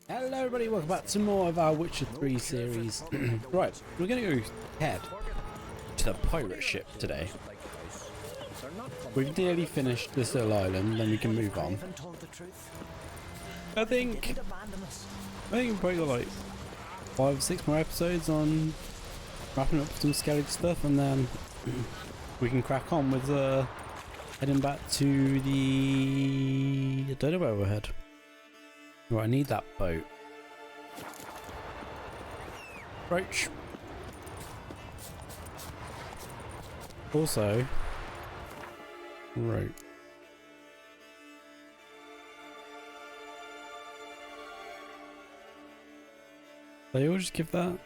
Hello everybody, welcome back to more of our Witcher 3 series. Right, we're going to go head to the pirate ship today. We've nearly finished this little island, then we can move on. I think we've probably got like 5 or 6 more episodes on wrapping up some Skellig stuff, and then we can crack on with heading back to the... I don't know where we're headed. Right, I need that boat. Approach. Also, rope. They all just give that.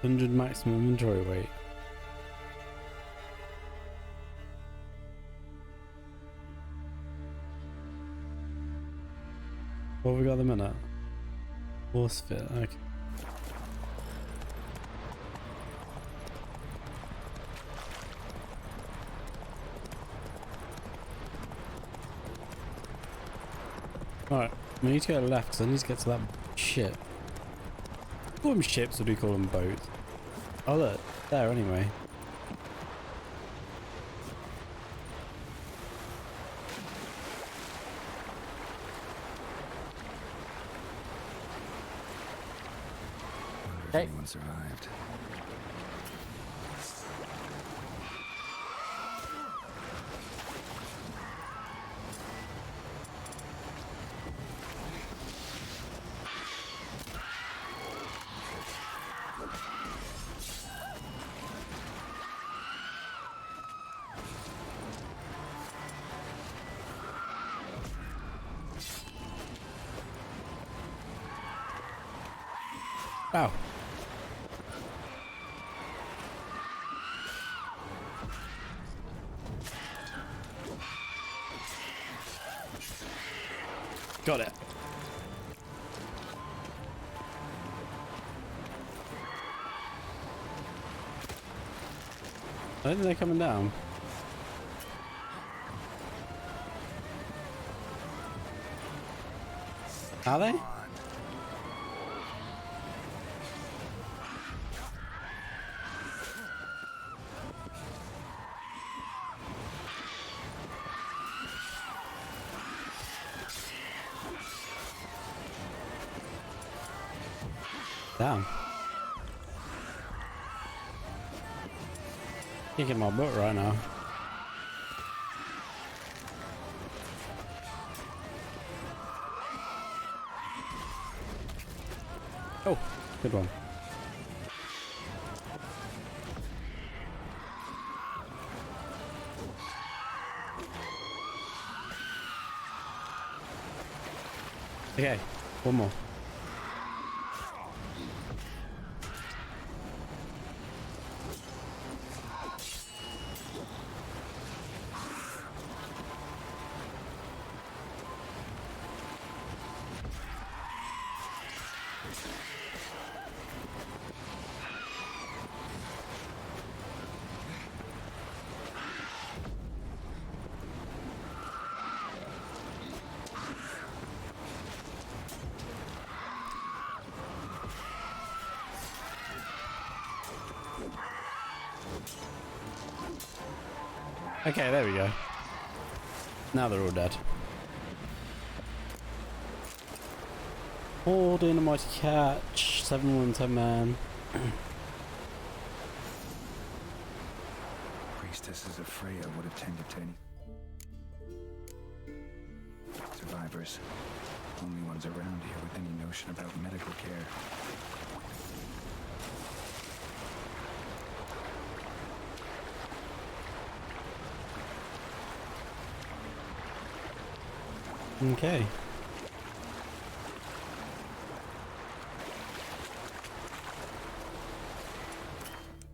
100 maximum inventory weight. What have we got at the minute? Horse fit, okay. Alright, we need to go left because I need to get to that ship. Call them ships or do you call them boats? Oh look, there anyway. If anyone survived. Ow. Got it. I don't think they're coming down. Are they? Damn. Kicking my butt right now. Oh, good one. Okay, one more. Okay, there we go. Now they're all dead. Hold in a mighty catch. 7 women, 10 man. Priestesses of Freya would have tended to any survivors. Only ones around here with any notion about medical care. Okay.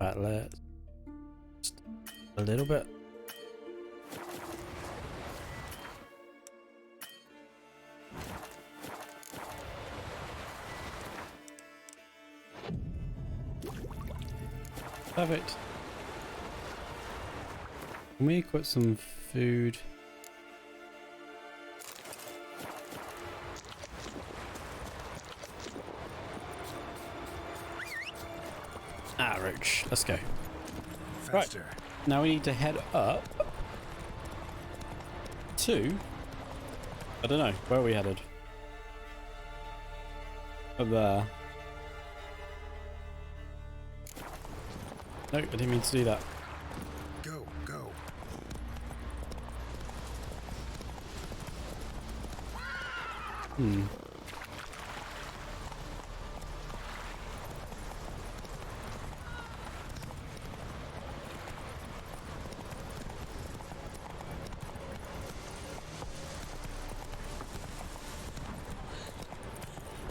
Right, let's just a little bit. Perfect. Can we equip some food? Ah, roach. Let's go. Faster. Right. Now we need to head up to... I don't know. Where are we headed? Up there. No, I didn't mean to do that. Go, go.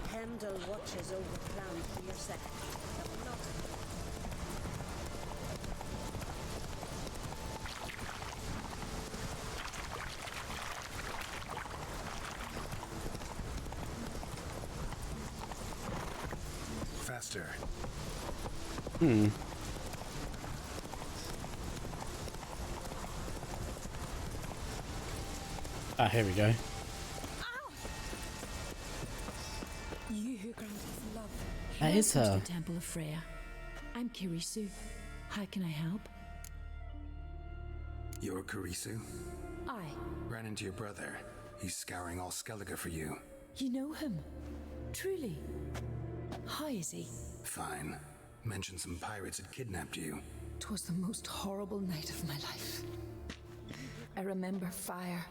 Handle watches over plan for your set. That will not. Faster. Ah, here we go. You who grant us love. That is Welcome her. to the Temple of Freya. I'm Kirisu. How can I help? You're Karisu? I. Ran into your brother. He's scouring all Skellige for you. You know him? Truly? How is he? Fine. Mentioned some pirates had kidnapped you. 'Twas the most horrible night of my life. I remember fire,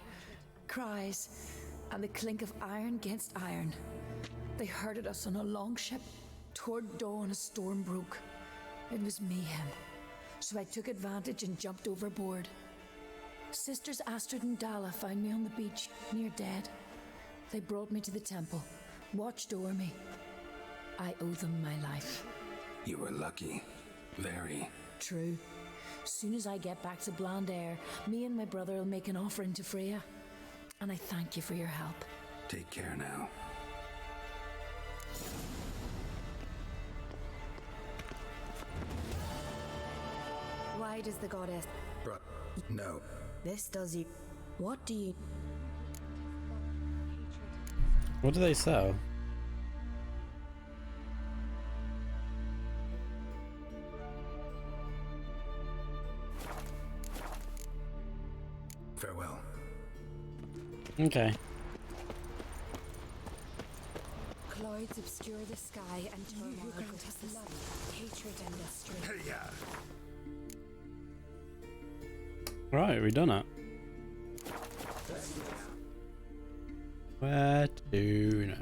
cries, and the clink of iron against iron. They herded us on a longship. Toward dawn, a storm broke. It was mayhem, so I took advantage and jumped overboard. Sisters Astrid and Dala found me on the beach, near dead. They brought me to the temple, watched over me. I owe them my life. You were lucky. Very. True. Soon as I get back to Bland Air, me and my brother will make an offering to Freya. And I thank you for your help. Take care now. Why does the goddess... No. This does you... What do you... What do they sell? Farewell. Okay. Clouds obscure the sky and turmoil grant us love, hatred and mystery. Hey, yeah. Right, we done it. Where to now?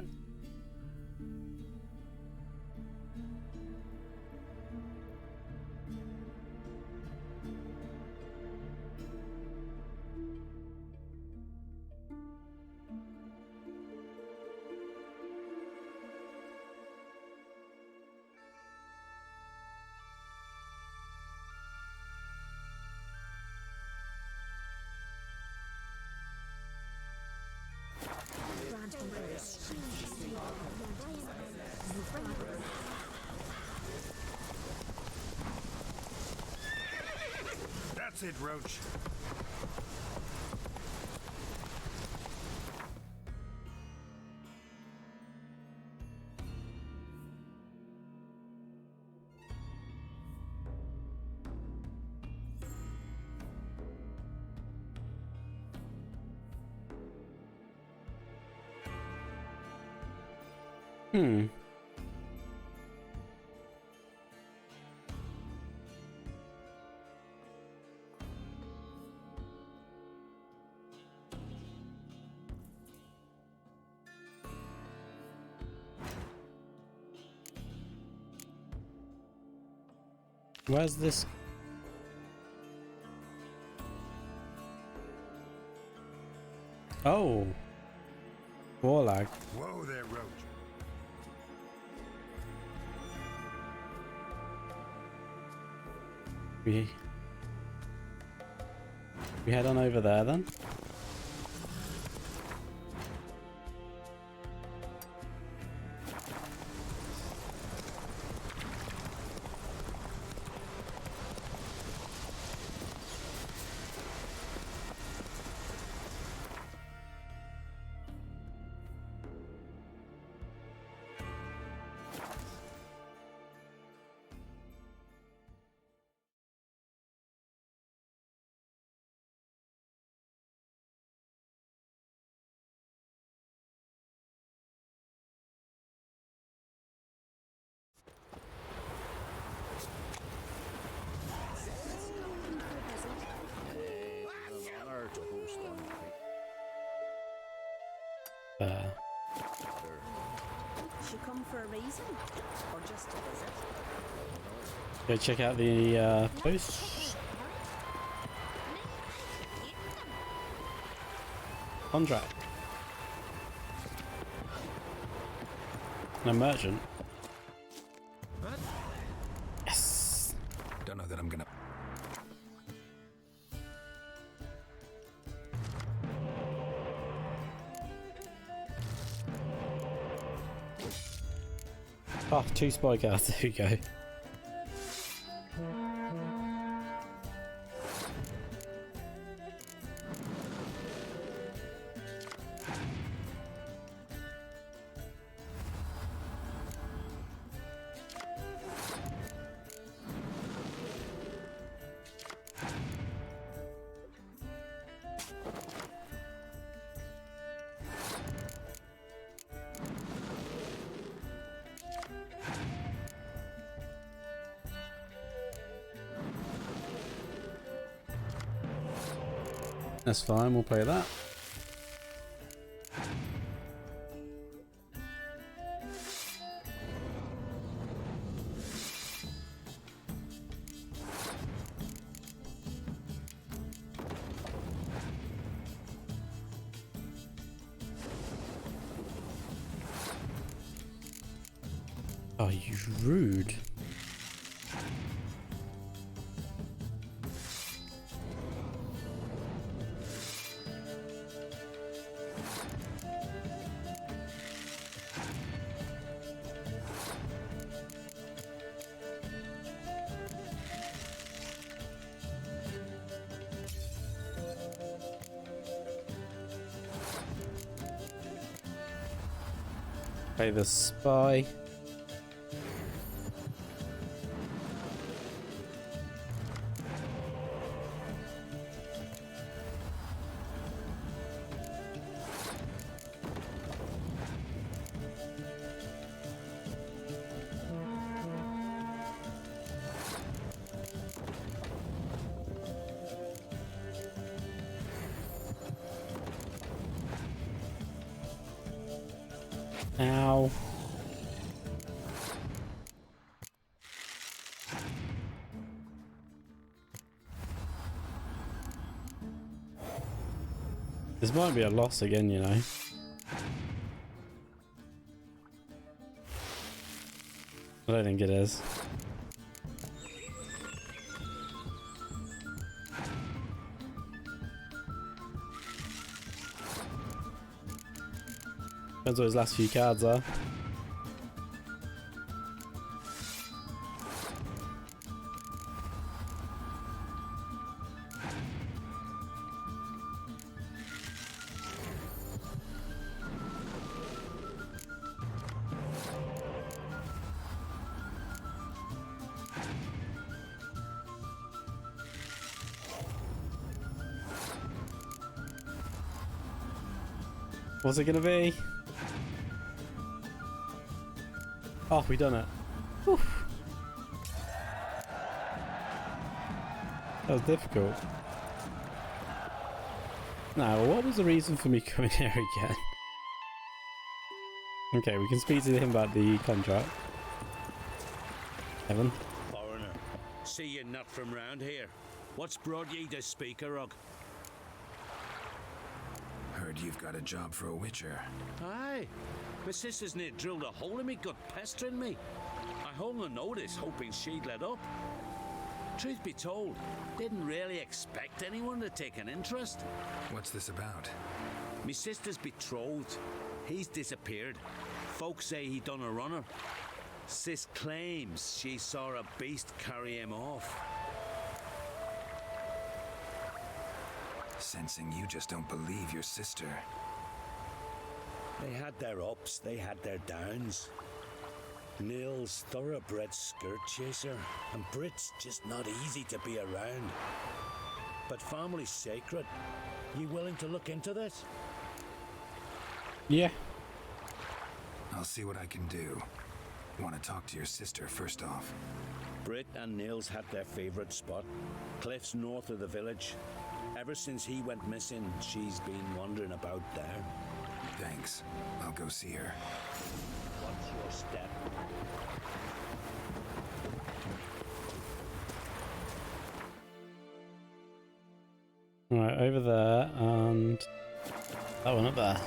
Grant embrace. That's it, Roach. Hmm. Where's this? Oh. Warlag. Whoa there, Roach. We head on over there then. She come for a reason, or just to visit? Go check out the post contract. A merchant. Yes. Don't know that I'm gonna. Oh, 2 spy cards. There we go. That's fine, we'll play that. Oh, you rude. Play the spy. Ow. This might be a loss again, you know. I don't think it is. Depends what his last few cards are. What's it gonna be? Oh, we done it. Whew. That was difficult. Now, what was the reason for me coming here again? Okay, we can speak to him about the contract. Evan. Foreigner, see you not from round here. What's brought ye to Speaker Rug? Heard you've got a job for a witcher. Aye. My sister's near drilled a hole in me gut, pestering me. I hung a notice, hoping she'd let up. Truth be told, didn't really expect anyone to take an interest. What's this about? Me sister's betrothed. He's disappeared. Folks say he done a runner. Sis claims she saw a beast carry him off. Sensing you just don't believe your sister. They had their ups, they had their downs. Nils, thoroughbred skirt chaser, and Brit's just not easy to be around. But family's sacred. You willing to look into this? Yeah. I'll see what I can do. Want to talk to your sister first off. Brit and Nils had their favourite spot, cliffs north of the village. Ever since he went missing, she's been wandering about there. Thanks. I'll go see her. Watch your step. Right, over there, and that one up there.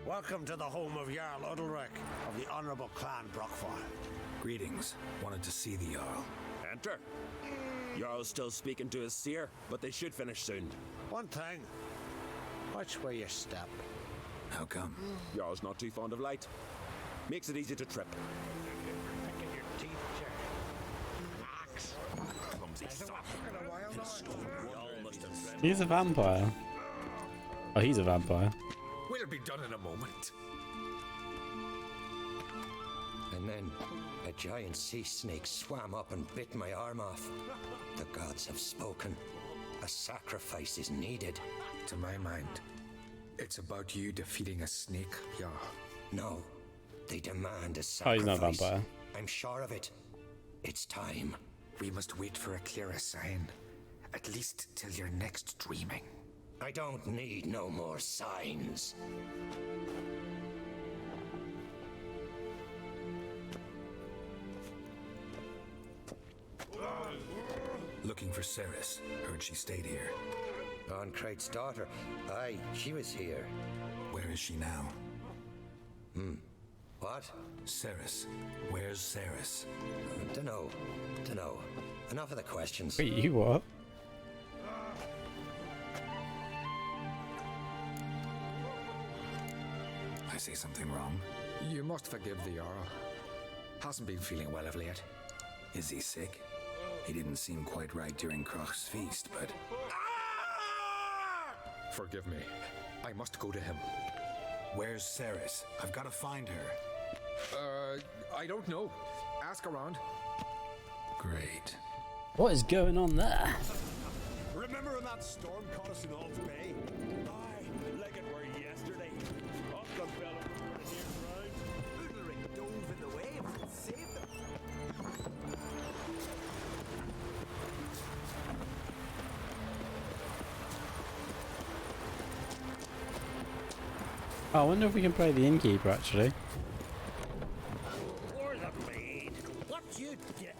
Welcome to the home of Jarl Udalric of the Honourable Clan Brockfire. Greetings. Wanted to see the Jarl. Enter. Jarl's still speaking to his seer, but they should finish soon. One thing. Watch where you step. How come? Jarl's not too fond of light. Makes it easy to trip. Picking your teeth, Axe. Clumsy sod. He's a vampire. Oh, he's a vampire. We'll be done in a moment. And then a giant sea snake swam up and bit my arm off. The gods have spoken. A sacrifice is needed. To my mind, it's about you defeating a snake, Jarl. No, they demand a Oh, sacrifice. he's not a vampire. I'm sure of it. It's time. We must wait for a clearer sign. At least till you're next dreaming. I don't need no more signs. Looking for Ceres. Heard she stayed here. Oncrate's daughter. Aye, she was here. Where is she now? What? Ceres. Where's Ceres? Dunno. Enough of the questions. Wait, you what? I say something wrong? You must forgive the Jarl. Hasn't been feeling well of late. Is he sick? He didn't seem quite right during Kroch's feast, but... Forgive me. I must go to him. Where's Ceres? I've got to find her. I don't know. Ask around. Great. What is going on there? Remember when that storm caught us in Ald's Bay? Aye, like it were yesterday. Up the bell of the near ground. Udalric dove in the waves and saved them. Oh, I wonder if we can play the innkeeper actually. Or the maid. What you get?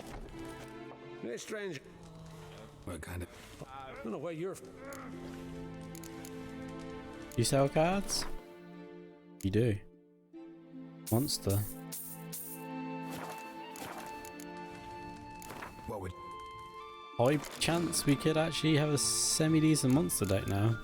Hey, strange. What kind of... I don't know where you're. You sell cards? You do. Monster. What would... High chance we could actually have a semi-decent monster deck now.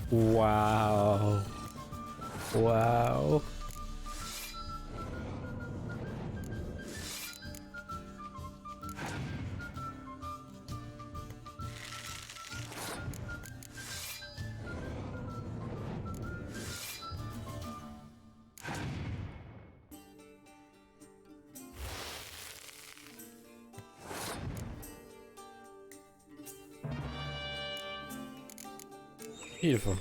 Wow. Wow. Beautiful.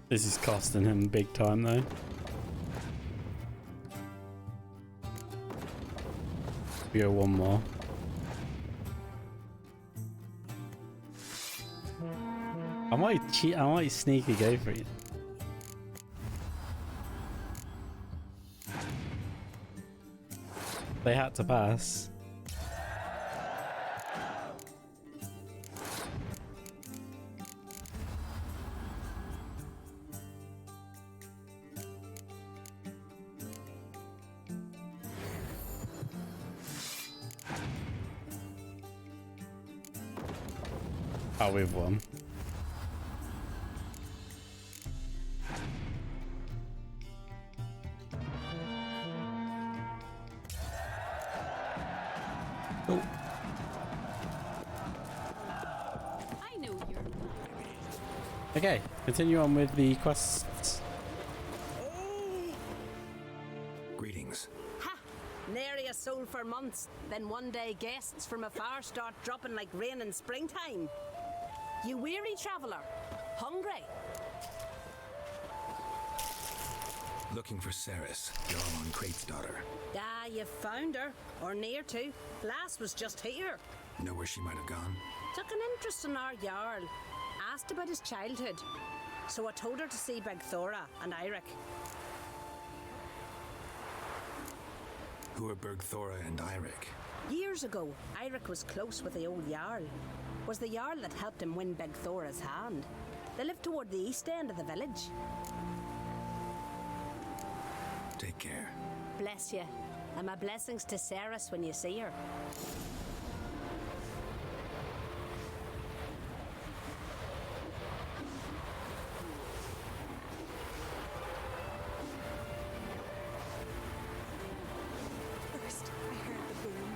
This is costing him big time though. We go one more. I might cheat, I might sneaky go for it. They had to pass. Oh, we've won. Oh. I know you're. Okay, continue on with the quests. Greetings. Ha! Nary a soul for months. Then one day guests from afar start dropping like rain in springtime. You weary traveller? Hungry? Looking for Ceres, Jarl on Crate's daughter. Ah, you found her. Or near to. Lass was just here. Know where she might have gone? Took an interest in our Jarl. Asked about his childhood. So I told her to see Beg Thora and Eirik. Who are Bergthora and Eirik? Years ago, Eirik was close with the old Jarl. Was the Jarl that helped him win Beg Thora's hand. They lived toward the east end of the village. Take care. Bless you. And my blessings to Ceres when you see her. First, I heard the boom.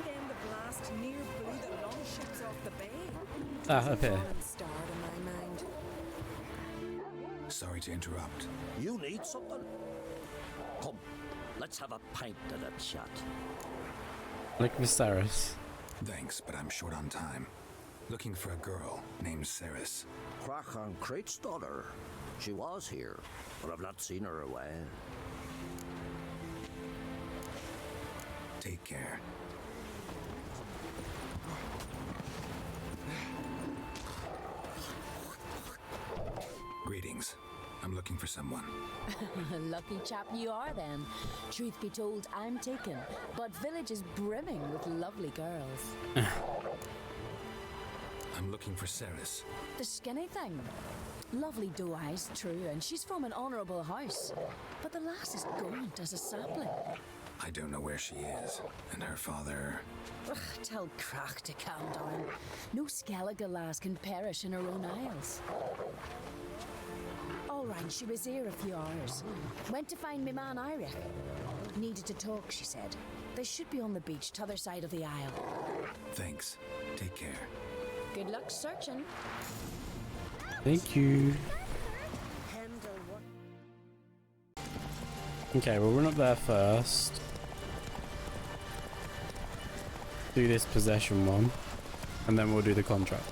Then the blast near blew the longships off the bay. Ah, up here. Fallen star in my mind. Sorry to interrupt. You need something? Come, let's have a pint and a chat. Like Viserys. Thanks, but I'm short on time. Looking for a girl named Ceres. Crack on Crate's daughter. She was here, but I've not seen her a while. Take care. Greetings. I'm looking for someone. Lucky chap you are then. Truth be told, I'm taken, but village is brimming with lovely girls. I'm looking for Ceres. The skinny thing. Lovely doe eyes, true, and she's from an honourable house. But the lass is gaunt as a sapling. I don't know where she is, and her father... Ugh, tell Crack to calm down. No Skellige lass can perish in her own isles. All right, she was here a few hours. Went to find me man Eirik. Needed to talk, she said. They should be on the beach, t'other side of the isle. Thanks. Take care. Good luck searching. Thank you. Okay, we'll run up there first. Do this possession one, and then we'll do the contract.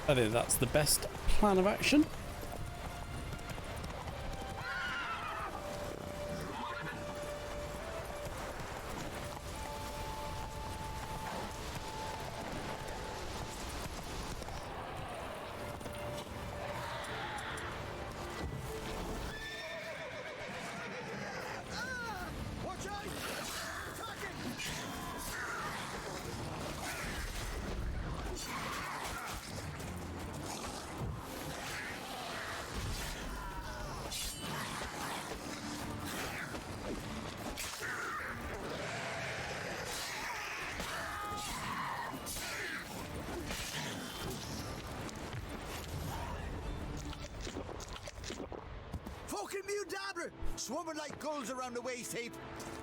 I think that's the best plan of action. Fucking Mudabra! Swarming like gulls around the waist heap.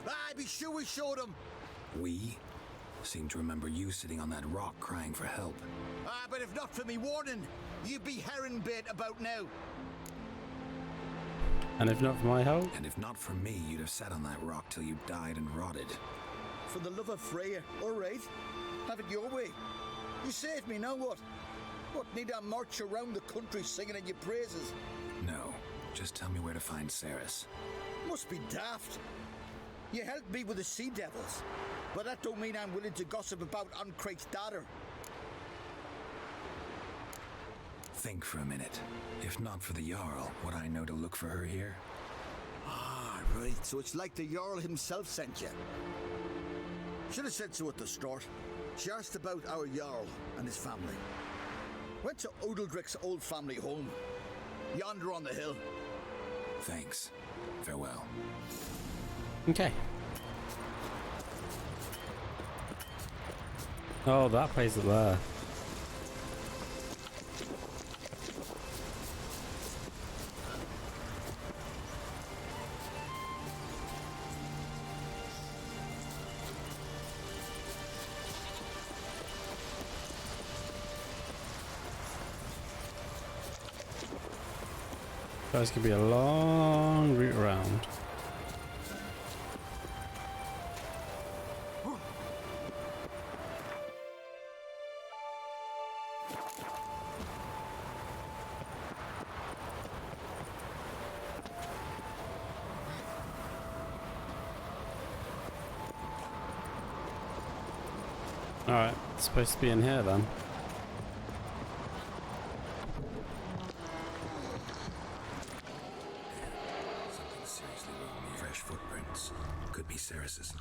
I'd be sure we showed them. We seem to remember you sitting on that rock crying for help. But if not for me warning, you'd be herring bait about now. And if not for my help? And if not for me, you'd have sat on that rock till you died and rotted. For the love of Freya, all right. Have it your way. You saved me, now what? What, need I march around the country singing in your praises? No, just tell me where to find Ceres. Must be daft. You helped me with the Sea Devils, but that don't mean I'm willing to gossip about Crate's daughter. Think for a minute. If not for the Jarl, would I know to look for her here? Ah, right. So it's like the Jarl himself sent you. Should have said so at the start. She asked about our Jarl and his family. Went to Odeldrick's old family home. Yonder on the hill. Thanks. Farewell. Okay. Oh, that place up there. This could be a long route around. Alright, it's supposed to be in here then. Something seriously wrong here. Fresh footprints. Could be Ceres's.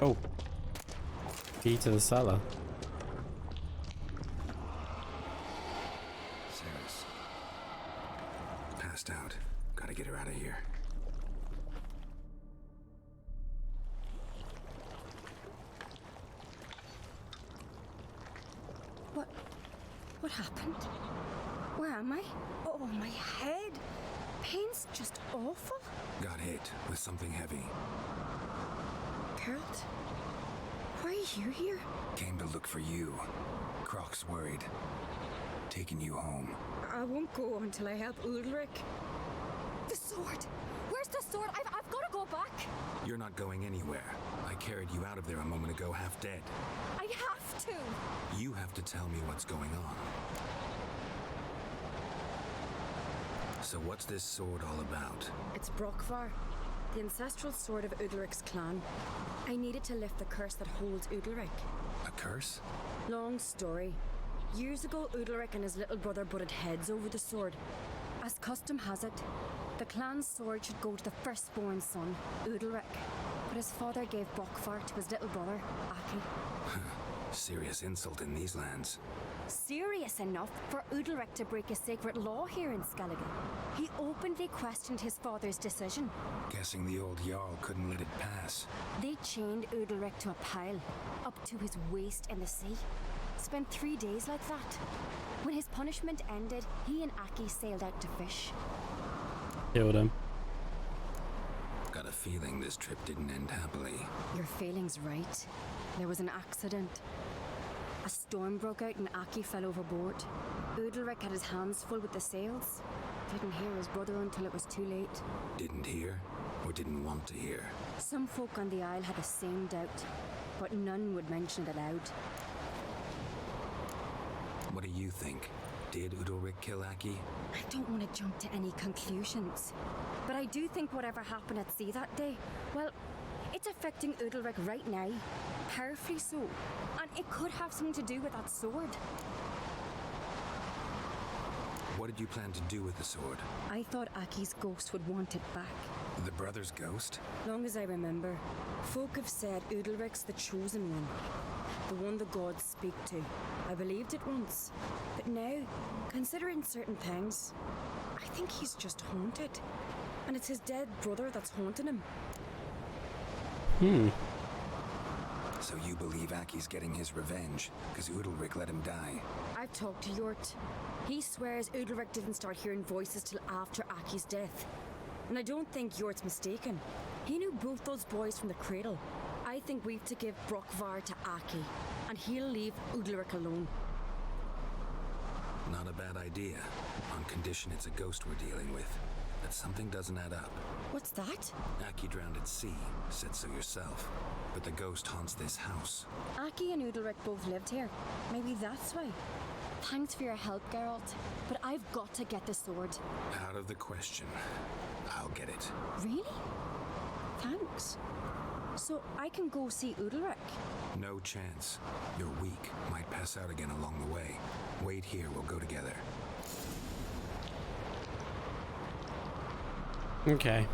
Oh. Key to the cellar. Ceres. Passed out. Gotta get her out of here. What happened? Where am I? Oh, my head. Pain's just awful. Got hit with something heavy. Geralt, why are you here? Came to look for you. Croc's worried. Taking you home. I won't go until I help Ulrich. The sword! Where's the sword? I've got to go back! You're not going anywhere. I carried you out of there a moment ago, half dead. I have to! You have to tell me what's going on. So what's this sword all about? It's Brockvar, the ancestral sword of Udalric's clan. I needed to lift the curse that holds Udalric. A curse? Long story. Years ago, Udalric and his little brother butted heads over the sword. As custom has it, the clan's sword should go to the firstborn son, Udalric. But his father gave Brockvar to his little brother, Aki. Serious insult in these lands. Serious enough for Udalric to break a sacred law here in Skellige. He openly questioned his father's decision. Guessing the old Jarl couldn't let it pass. They chained Udalric to a pile, up to his waist in the sea. Spent 3 days like that. When his punishment ended, he and Aki sailed out to fish. Killed him. Got a feeling this trip didn't end happily. Your feeling's right. There was an accident. A storm broke out and Aki fell overboard. Udalric had his hands full with the sails. Didn't hear his brother until it was too late. Didn't hear? Or didn't want to hear? Some folk on the Isle had the same doubt, but none would mention it aloud. What do you think? Did Udalric kill Aki? I don't want to jump to any conclusions, but I do think whatever happened at sea that day, well, it's affecting Udalric right now, powerfully so, and it could have something to do with that sword. What did you plan to do with the sword? I thought Aki's ghost would want it back. The brother's ghost? Long as I remember, folk have said Udalric's the chosen one, the one the gods speak to. I believed it once, but now, considering certain things, I think he's just haunted, and it's his dead brother that's haunting him. So you believe Aki's getting his revenge, because Udalric let him die? I've talked to Yort. He swears Udalric didn't start hearing voices till after Aki's death. And I don't think Yort's mistaken. He knew both those boys from the cradle. I think we've to give Brockvar to Aki, and he'll leave Udalric alone. Not a bad idea, on condition it's a ghost we're dealing with. But something doesn't add up. What's that? Aki drowned at sea, said so yourself. But the ghost haunts this house. Aki and Udalric both lived here. Maybe that's why. Thanks for your help, Geralt, but I've got to get the sword. Out of the question. I'll get it. Really? Thanks. So I can go see Udalric? No chance. You're weak. Might pass out again along the way. Wait here, we'll go together. Okay.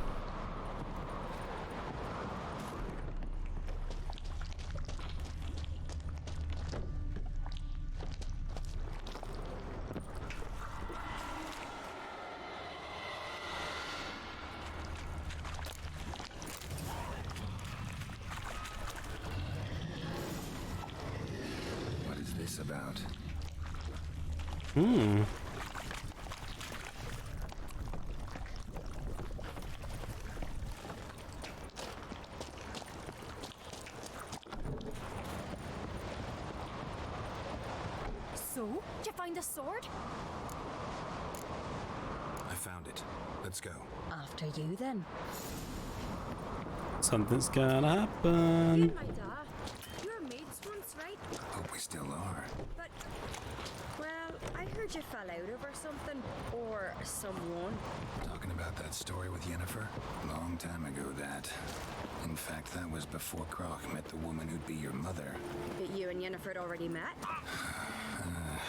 about? So, did you find the sword? I found it. Let's go. After you, then. Something's gonna You happen. and my dad, you were mates once, right? Hope we still are. But, well, I heard you fell out over something, or someone. Talking about that story with Yennefer? Long time ago, that. In fact, that was before Croc met the woman who'd be your mother. But you and Yennefer had already met?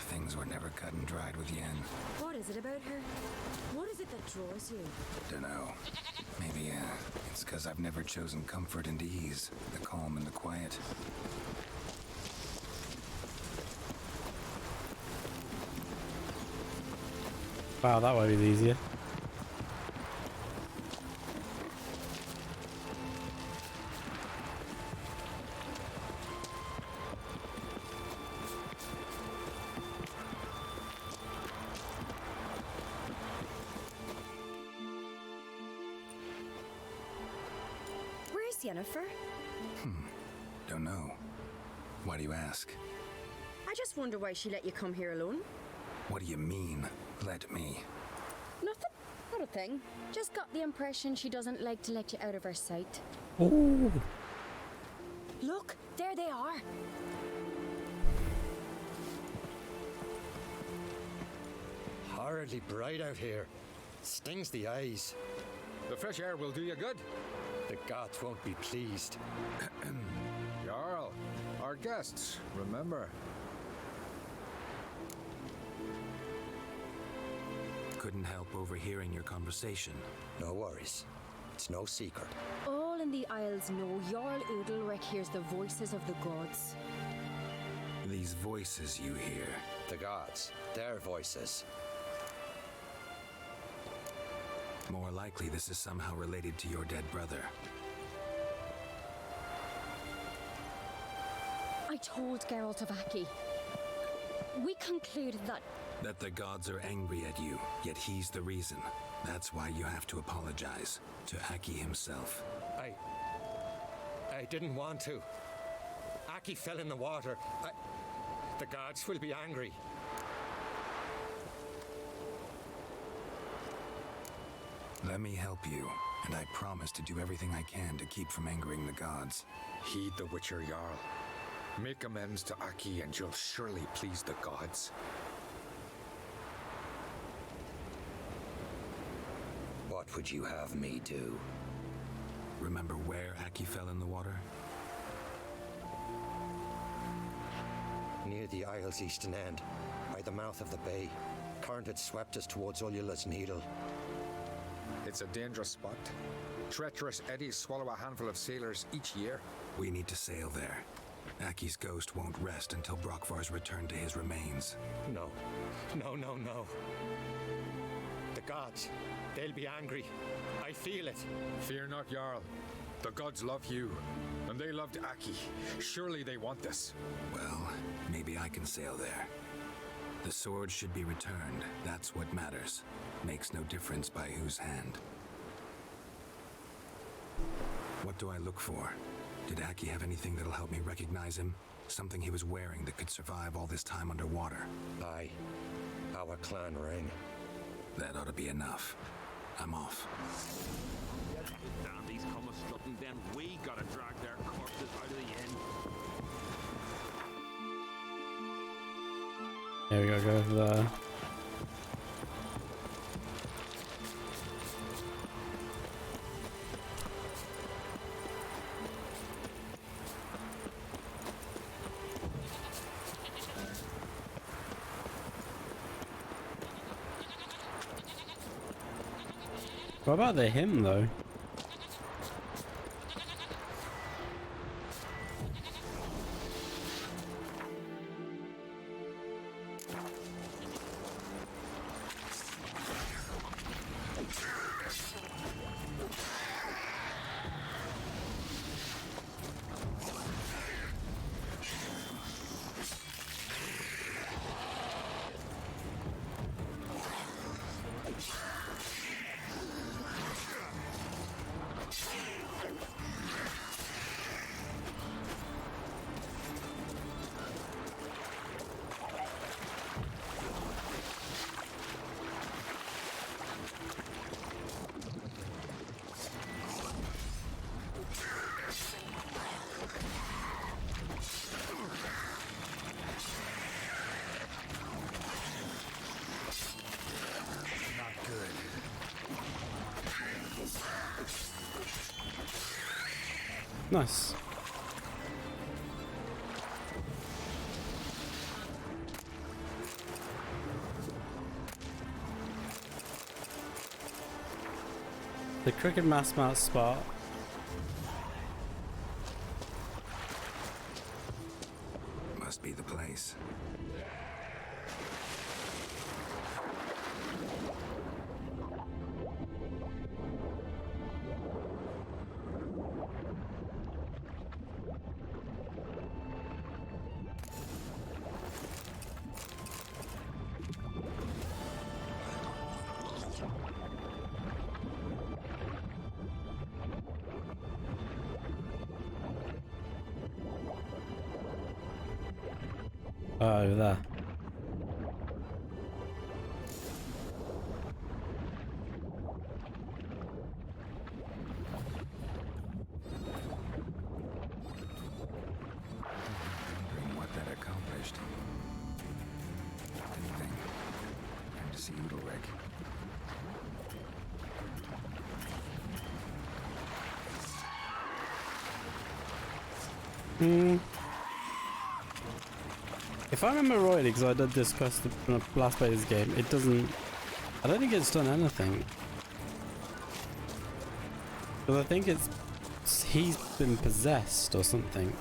Things were never cut and dried with Yen. What is it about her? What is it that draws you? Dunno. Maybe, it's because I've never chosen comfort and ease, the calm and the quiet. Wow, that way was easier. Where's Yennefer? Don't know. Why do you ask? I just wonder why she let you come here alone. What do you mean, let me? Nothing. Not a thing. Just got the impression she doesn't like to let you out of her sight. Ooh. Look, there they are. Horridly bright out here. Stings the eyes. The fresh air will do you good. The gods won't be pleased. Jarl, our guests, remember. Couldn't help overhearing your conversation. No worries. It's no secret. All in the Isles know Jarl Udalric hears the voices of the gods. These voices you hear. The gods, their voices. More likely this is somehow related to your dead brother. I told Geralt of Aki. We concluded that The gods are angry at you, yet he's the reason. That's why you have to apologize to Aki himself. I didn't want to. Aki fell in the water. The gods will be angry. Let me help you, and I promise to do everything I can to keep from angering the gods. Heed the Witcher Jarl. Make amends to Aki and you'll surely please the gods. What would you have me do? Remember where Aki fell in the water? Near the Isle's eastern end, by the mouth of the bay. Current had swept us towards Ullula's Needle. It's a dangerous spot. Treacherous eddies swallow a handful of sailors each year. We need to sail there. Aki's ghost won't rest until Brokvar's returned to his remains. No. The gods, they'll be angry. I feel it. Fear not, Jarl. The gods love you, and they loved Aki. Surely they want this. Well, maybe I can sail there. The sword should be returned. That's what matters. Makes no difference by whose hand. What do I look for? Did Aki have anything that'll help me recognize him? Something he was wearing that could survive all this time underwater? Aye. Our clan ring. That ought to be enough. I'm off. Dandies come a strutting, then we gotta drag their corpses out of the inn. Yeah, we gotta go over there. What about the hymn though? Nice. The crooked mass mount spot. Must be the place. Oh, over there. Wondering what that accomplished. Anything. Time to see Udalric. If I remember rightly, because I did this quest in the last play of this game, it doesn't... I don't think it's done anything. But I think it's... he's been possessed or something.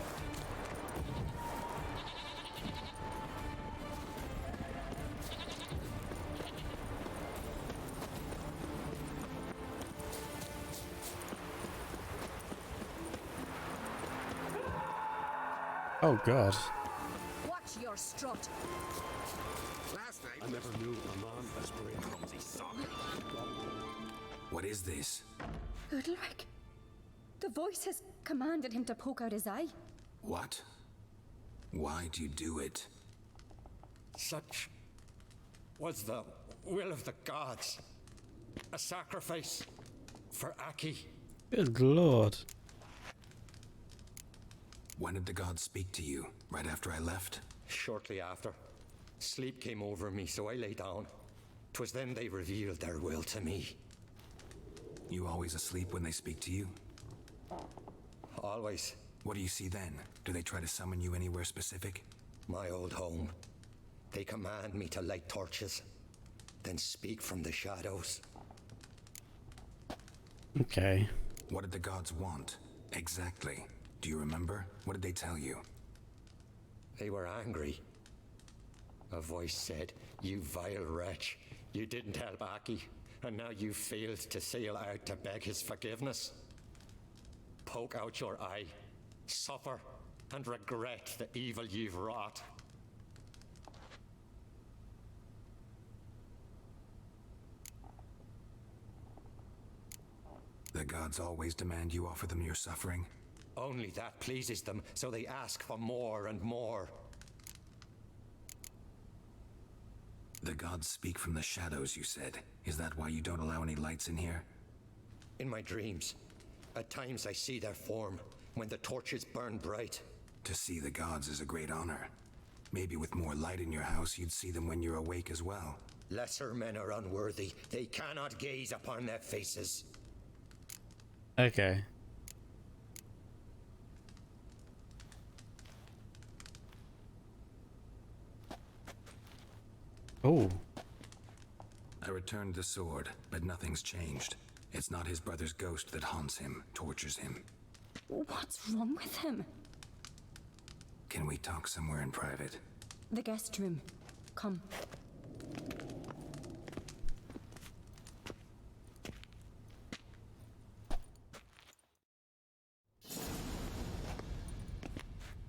Oh god. Watch your strut. Last night, I never knew a man as brave clumsy sock. What is this? Udalric. The voice has commanded him to poke out his eye. What? Why do you do it? Such was the will of the gods. A sacrifice for Aki. Good lord. When did the gods speak to you? Right after I left? Shortly after. Sleep came over me, so I lay down. 'Twas then they revealed their will to me. You always asleep when they speak to you? Always. What do you see then? Do they try to summon you anywhere specific? My old home. They command me to light torches, then speak from the shadows. Okay. What did the gods want? Exactly. Do you remember? What did they tell you? They were angry. A voice said, "You vile wretch, you didn't help Aki, and now you failed to sail out to beg his forgiveness. Poke out your eye, suffer, and regret the evil you've wrought." The gods always demand you offer them your suffering? Only that pleases them, so they ask for more and more. The gods speak from the shadows, you said. Is that why you don't allow any lights in here? In my dreams, at times I see their form, when the torches burn bright. To see the gods is a great honor. Maybe with more light in your house, you'd see them when you're awake as well. Lesser men are unworthy. They cannot gaze upon their faces. Okay. Oh. I returned the sword, but nothing's changed. It's not his brother's ghost that haunts him, tortures him. What's wrong with him? Can we talk somewhere in private? The guest room. Come.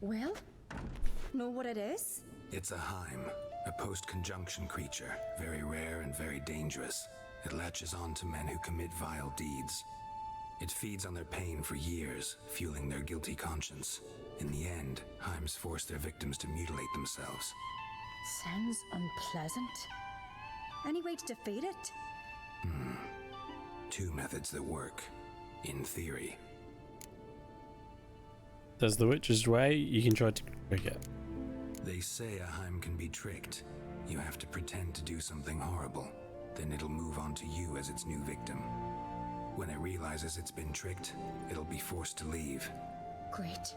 Well, know what it is? It's a Heim, a post-conjunction creature, very rare and very dangerous. It latches on to men who commit vile deeds. It feeds on their pain for years, fueling their guilty conscience. In the end, Heims force their victims to mutilate themselves. Sounds unpleasant. Any way to defeat it? Two methods that work, in theory. There's the Witcher's Way. You can try to trick it. They say a Heim can be tricked. You have to pretend to do something horrible. Then it'll move on to you as its new victim. When it realizes it's been tricked, it'll be forced to leave. Great.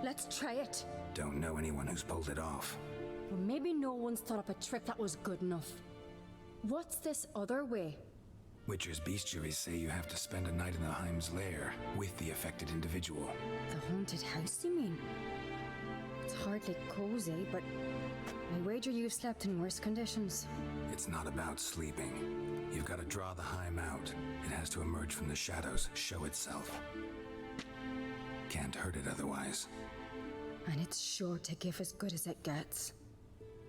Let's try it. Don't know anyone who's pulled it off. Well, maybe no one's thought up a trick that was good enough. What's this other way? Witcher's bestiaries say you have to spend a night in the Heim's lair with the affected individual. The haunted house, you mean? It's hardly cozy, but I wager you've slept in worse conditions. It's not about sleeping. You've got to draw the Heim out. It has to emerge from the shadows, show itself. Can't hurt it otherwise. And it's sure to give as good as it gets.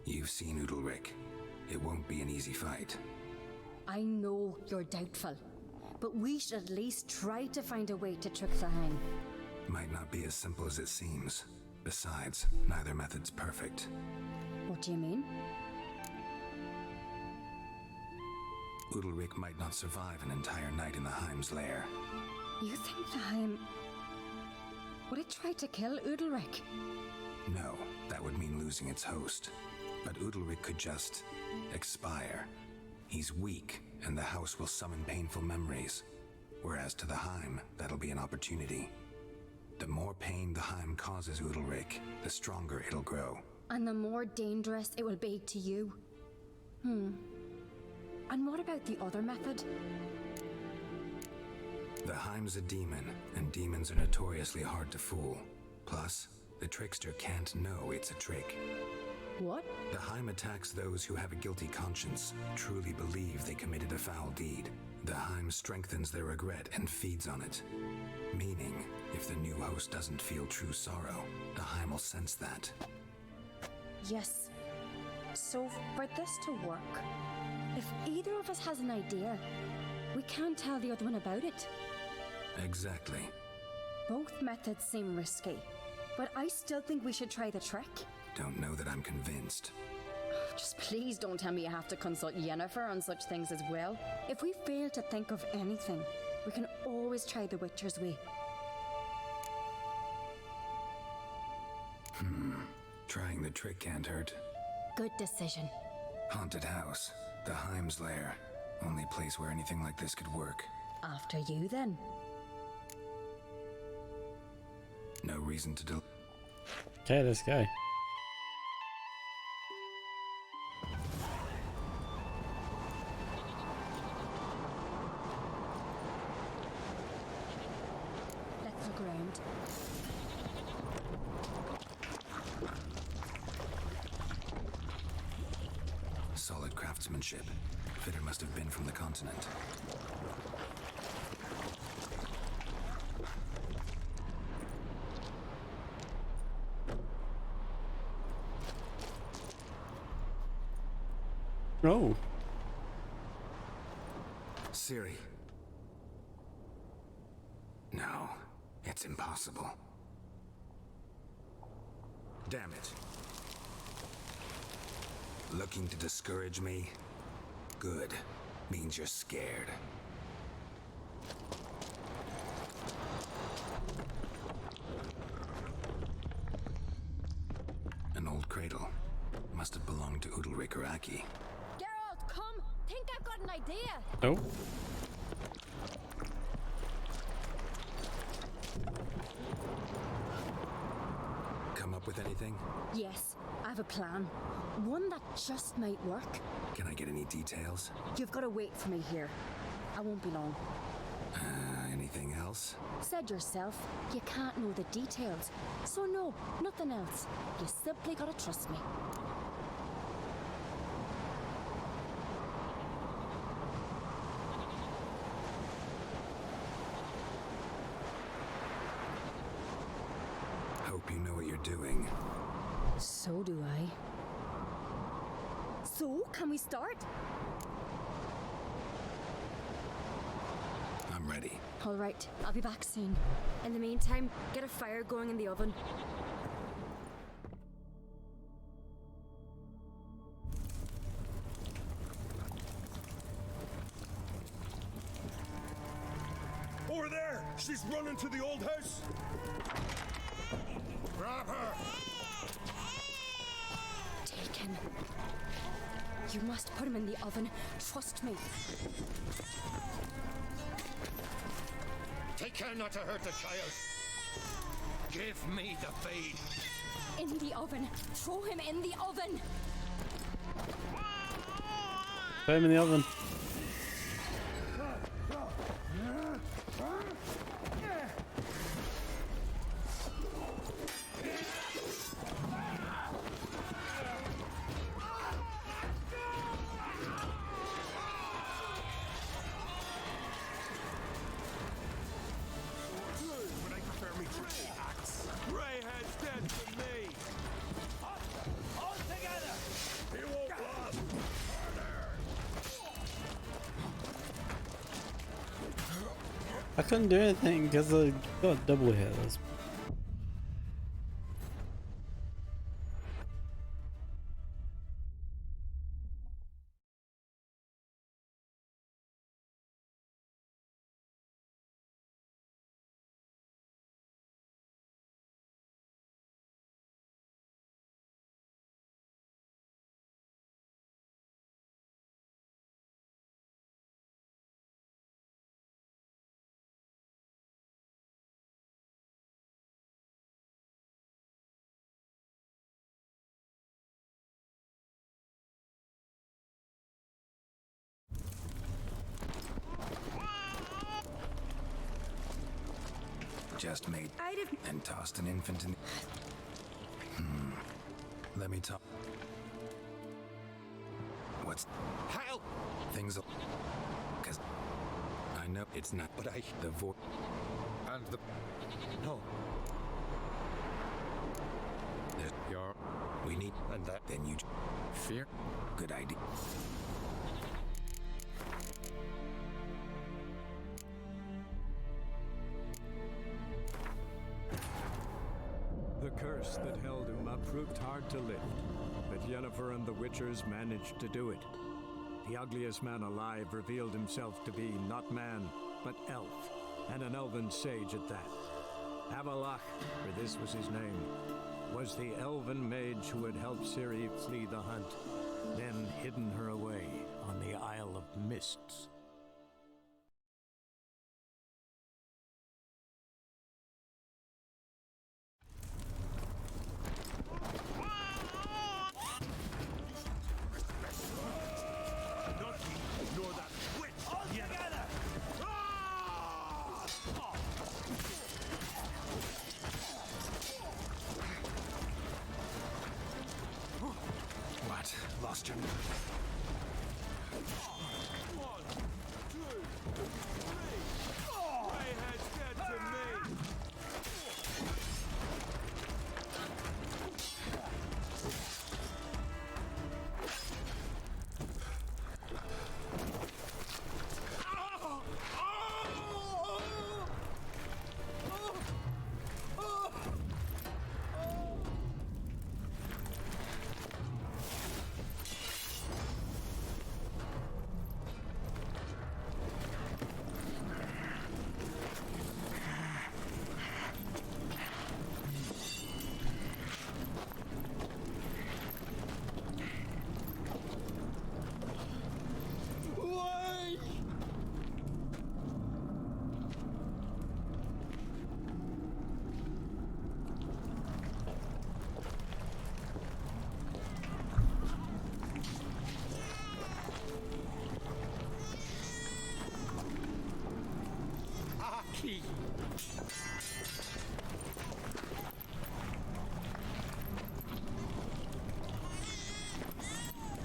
You've seen Udalric. It won't be an easy fight. I know you're doubtful, but we should at least try to find a way to trick the Heim. Might not be as simple as it seems. Besides, neither method's perfect. What do you mean? Udalric might not survive an entire night in the Heim's lair. You think the Heim... would it try to kill Udalric? No, that would mean losing its host. But Udalric could just... expire. He's weak, and the house will summon painful memories. Whereas to the Heim, that'll be an opportunity. The more pain the Heim causes Udalric, the stronger it'll grow. And the more dangerous it will be to you. And what about the other method? The Heim's a demon, and demons are notoriously hard to fool. Plus, the trickster can't know it's a trick. What? The Heim attacks those who have a guilty conscience, truly believe they committed a foul deed. The Heim strengthens their regret and feeds on it. Meaning, if the new host doesn't feel true sorrow, the Heim will sense that. Yes. So, for this to work, if either of us has an idea, we can't tell the other one about it. Exactly. Both methods seem risky, but I still think we should try the trick. Don't know that I'm convinced. Just please don't tell me you have to consult Yennefer on such things as well. If we fail to think of anything, we can always try the Witcher's way. Trying the trick can't hurt. Good decision. Haunted house. The Heim's lair. Only place where anything like this could work. After you, then. No reason to delay. Okay, let's go. Let's look around. Solid craftsmanship. Fitter must have been from the continent. Oh. Ciri. No, it's impossible. Damn it. Looking to discourage me? Good. Means you're scared. An old cradle. Must have belonged to Udalric or Aki. Geralt, come! Think I've got an idea! Oh. Come up with anything? Yes, I have a plan. One that just might work. Can I get any details? You've got to wait for me here. I won't be long. Anything else? Said yourself, you can't know the details. So no, nothing else. You simply gotta trust me. Hope you know what you're doing. So do I. So, can we start? I'm ready. All right, I'll be back soon. In the meantime, get a fire going in the oven. Over there! She's running to the old house! Grab her! Taken. You must put him in the oven. Trust me. care not to hurt the child. Give me the feed. In the oven. Throw him in the oven. Put him in the oven. I couldn't do anything because I got double hits. Just made and tossed an infant in. Let me talk. What's Help! things? Cause I know it's not. But I. The voice. And the. No. Your. We need. And that. Then you. Fear? Good idea. The curse that held Uma proved hard to lift, but Yennefer and the Witchers managed to do it. The ugliest man alive revealed himself to be not man, but elf, and an elven sage at that. Avalach, for this was his name, was the elven mage who had helped Ciri flee the hunt, then hidden her away on the Isle of Mists. What? Lost your.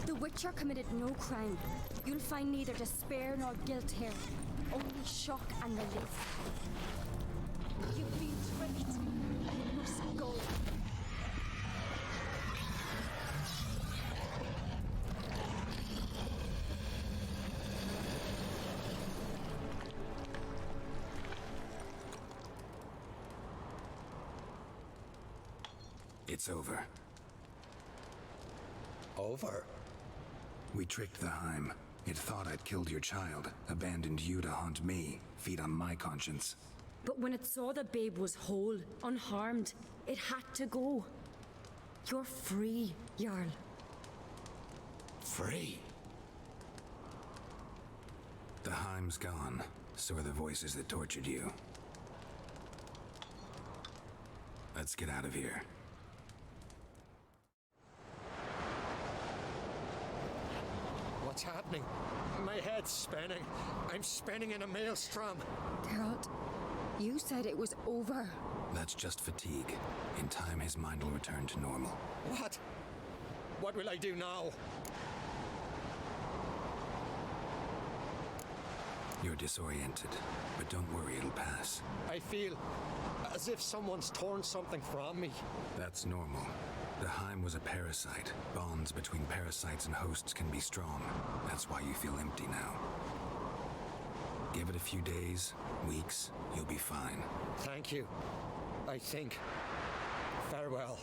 The Witcher committed no crime. You'll find neither despair nor guilt here. Only shock and relief. You've been tricked. You must go. It's over. Over? We tricked the Heim. It thought I'd killed your child, abandoned you to haunt me, feed on my conscience. But when it saw the babe was whole, unharmed, it had to go. You're free, Jarl. Free? The Heim's gone. So are the voices that tortured you. Let's get out of here. What's happening? My head's spinning. I'm spinning in a maelstrom. Geralt, you said it was over. That's just fatigue. In time, his mind will return to normal. What? What will I do now? You're disoriented, but don't worry, it'll pass. I feel as if someone's torn something from me. That's normal. The Heim was a parasite. Bonds between parasites and hosts can be strong. That's why you feel empty now. Give it a few days, weeks, you'll be fine. Thank you. I think. Farewell.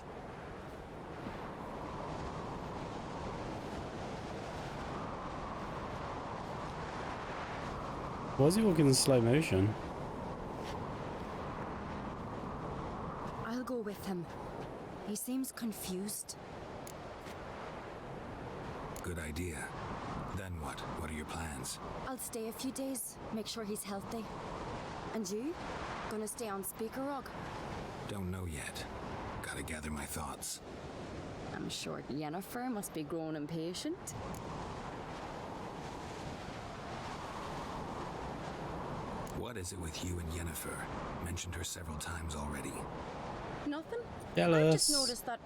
Why is he walking in slow motion? I'll go with him. He seems confused. Good idea. Then what? What are your plans? I'll stay a few days, make sure he's healthy. And you? Gonna stay on Speaker Rock? Don't know yet. Gotta gather my thoughts. I'm sure Yennefer must be growing impatient. What is it with you and Yennefer? Mentioned her several times already. Nothing. Jealous. I just noticed that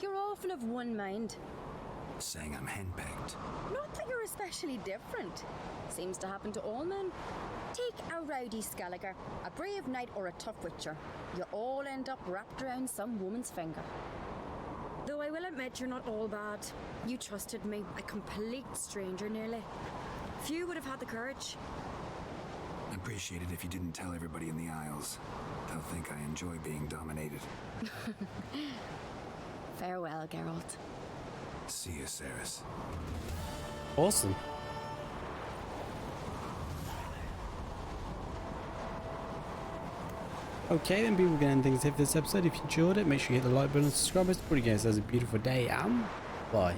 you're often of one mind. Saying I'm henpecked. Not that you're especially different. Seems to happen to all men. Take a rowdy Skelliger, a brave knight or a tough witcher. You all end up wrapped around some woman's finger. Though I will admit you're not all bad. You trusted me, a complete stranger nearly. Few would have had the courage. I'd appreciate it if you didn't tell everybody in the Isles. They'll think I enjoy being dominated. Farewell, Geralt. See you, Ceres. Awesome. Okay, then people, can end things here for this episode. If you enjoyed it, make sure you hit the like button and subscribe. It's pretty good. So have a beautiful day. Bye.